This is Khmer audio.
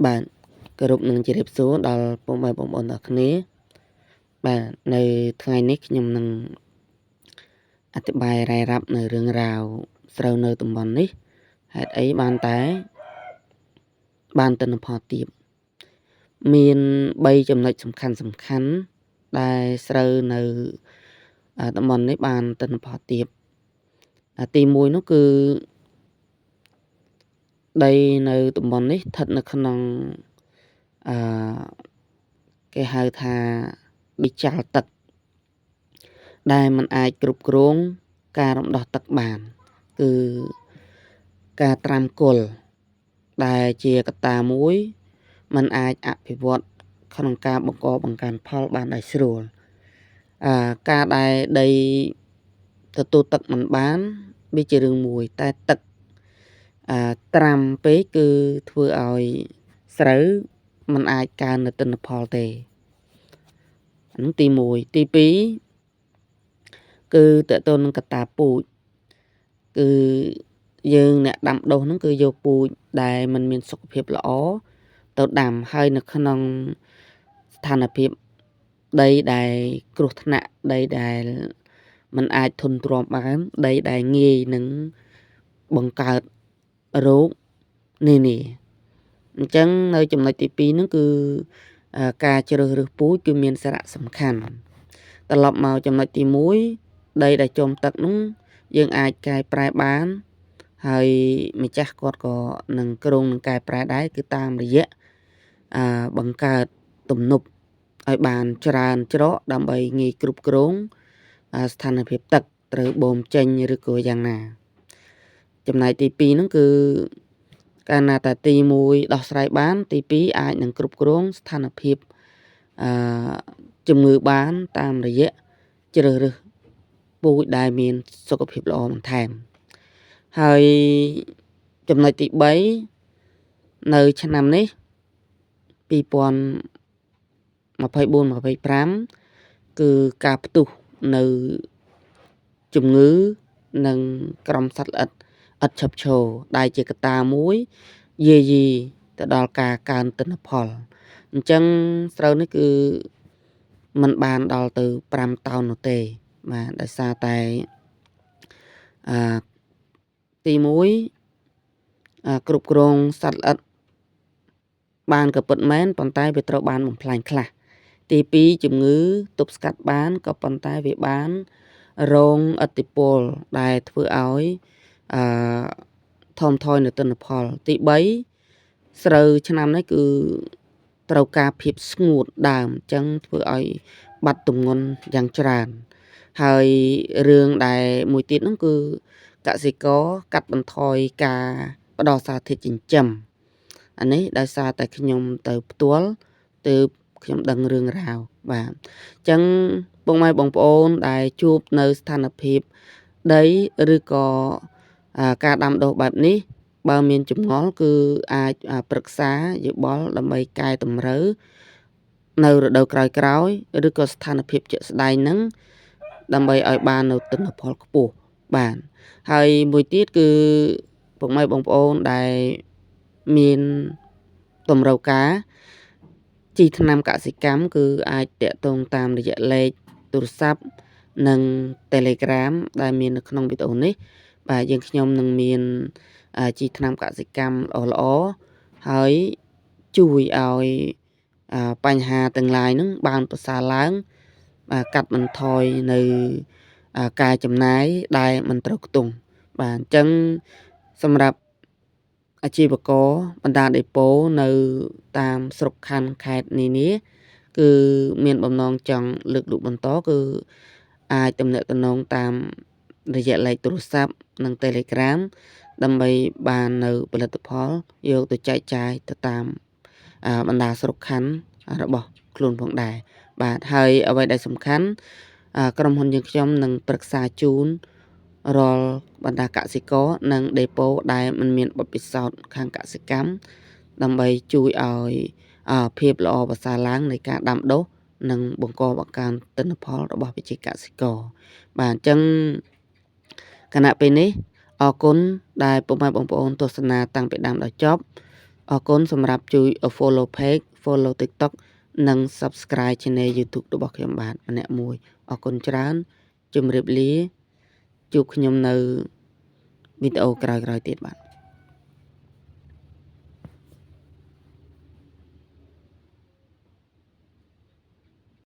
បាទគោរពនឹងជម្រាបសួរដល់ពុកម៉ែបងប្អូនទាំងគ្នាបាទនៅថ្ងៃនេះខ្ញុំនឹងអធិប្បាយរាយរាប់នៅរឿងរ៉ាវស្រូវនៅតំបន់នេះហេតុអីបានទិន្នផលទាបមាន3ចំណុចសំខាន់ដែលស្រូវនៅតំបន់នេះបានទិន្នផលទាបទី1នោះគឺដីនៅតំបន់នេះស្ថិតនៅក្នុងគេហៅថាប៊ីចាល់ទឹកដែលมันអាចគ្រប់គ្រងការរំដោះទឹកបានគឺការត្រាំគុលដែលជាកត្តាមួយมันអាចអភិវឌ្ឍក្នុងការបង្កើនផលបានដោយស្រួលការដែលដីទទួលទឹកមិនបានវាជារឿងមួយតែទឹកត្រាំពេកគឺធ្វើឲ្យស្រូវมันអាចកើននៅទិន្នផលទេហ្នឹងទី1ទី2គឺតើតើនឹងកត្តាពូជគឺយើងអ្នកដាំដុះហ្នឹងគឺយកពូជដែលมันមានសុខភាពល្អទៅដាំហើយនៅក្នុងស្ថានភាពដីដែលគ្រោះថ្នាក់ដីដែលมันអាចធន់ទ្រាំបានដីដែលងាយនឹងបង្កើតរោគនានាអញ្ចឹងនៅចំណុចទី2ហ្នឹងគឺការជ្រើសរើសពូជគឺមានសារៈសំខាន់ត្រឡប់មកចំណុចទី1ដីដែលចំទឹកហ្នឹងយើងអាចកែប្រែបានហើយម្ចាស់គាត់ក៏នឹងគ្រងនឹងកែប្រែដែរគឺតាមរយៈបង្កើតទំនប់ឲ្យបានច្រើនច្រកដើម្បីងាយគ្រប់គ្រងស្ថានភាពទឹកត្រូវបូមចេញឬក៏យ៉ាងណាចំណែកទី2ហ្នឹងគឺកាលណាតែទី1ដោះស្រាយបានទី2អាចនឹងគ្រប់គ្រងស្ថានភាពជំងឺបានតាមរយៈជ្រើសរើសពូជដែលមានសុខភាពល្អបន្ថែមហើយចំណុចទី3នៅឆ្នាំនេះ2024-25គឺការផ្ទុះនៅជំងឺនិងក្រុមសត្វល្អិតឥតឈប់ឈរដែលជាកត្តាមួយយាយីទៅដល់ការកើនទិន្នផលអញ្ចឹងស្រូវនេះគឺมันបានដល់ទៅ5តោននោះទេបាទដោយសារតែទី1គ្រប់គ្រងសត្វល្អិតបានក៏ពិតមែនប៉ុន្តែវាត្រូវបានបំផ្លាញខ្លះទី2ជំងឺទប់ស្កាត់បានក៏ប៉ុន្តែវាបានរងឥទ្ធិពលដែលធ្វើឲ្យថមថយនៅទិន្នផលទី3ស្រូវឆ្នាំនេះគឺត្រូវការភាពស្ងួតដើមអញ្ចឹងធ្វើឲ្យបាត់ទម្ងន់យ៉ាងច្រើនហើយរឿងដែលមួយទៀតហ្នឹងគឺកសិករកាត់បន្ថយការផ្ដល់សារធាតុចិញ្ចឹមអានេះដោយសារតែខ្ញុំទៅផ្ទាល់ទើបខ្ញុំដឹងរឿងរ៉ាវបាទអញ្ចឹងពុកម៉ែបងប្អូនដែលជួបនៅស្ថានភាពដីឬក៏ការដាំដុះបែបនេះបើមានចម្ងល់គឺអាចប្រឹក្សាយោបល់ដើម្បីកែតម្រូវនៅរដូវក្រោយឬក៏ស្ថានភាពជាក់ស្ដែងហ្នឹងដើម្បីឲ្យបាននៅទិន្នផលខ្ពស់បាទហើយមួយទៀតគឺពុកម៉ែបងប្អូនដែលមានតម្រូវការជីថ្នាំកសិកម្មគឺអាចតាក់ទងតាមរយៈលេខទូរស័ព្ទនិង Telegram ដែលមាននៅក្នុងវីដេអូនេះបាទយើងខ្ញុំនឹងមានជីថ្នាំកសិកម្មល្អហើយជួយឲ្យបញ្ហាទាំងឡាយហ្នឹងបានប្រសើរឡើងកាត់បន្ថយនៅការចំណាយដែលមិនត្រូវខ្ទង់បាទអញ្ចឹងសម្រាប់អាជីវករបណ្ដាដេប៉ូនៅតាមស្រុកខណ្ឌខេត្តនានាគឺមានបំណងចង់លើកលក់បន្តគឺអាចទំនាក់ទំនងតាមរយៈលេខទូរស័ព្ទនិង Telegram ដើម្បីបាននៅផលិតផលយកទៅចែកចាយទៅតាមបណ្ដាស្រុកខណ្ឌរបស់ខ្លួនផងដែរបាទហើយអ្វីដែលសំខាន់ក្រុមហ៊ុនយើងខ្ញុំនឹងប្រឹក្សាជូនរាល់បណ្ដាកសិករនិងដេប៉ូដែលមិនមានបទពិសោធន៍ខាងកសិកម្មដើម្បីជួយឲ្យភាពល្អប្រសើរឡើងនៃការដាំដុះនិងបង្កើនទិន្នផលរបស់វិជាកសិករបាទអញ្ចឹងគណៈពេលនេះអរគុណដែលពុកម៉ែបងប្អូនទស្សនាតាំងពីដើមដល់ចប់ អរគុណសម្រាប់ជួយ follow page follow TikTok និង subscribe channel YouTube របស់ខ្ញុំបាទម្នាក់មួយអរគុណច្រើនជម្រាបលាជួបខ្ញុំនៅវីដេអូក្រោយៗទៀតបាទ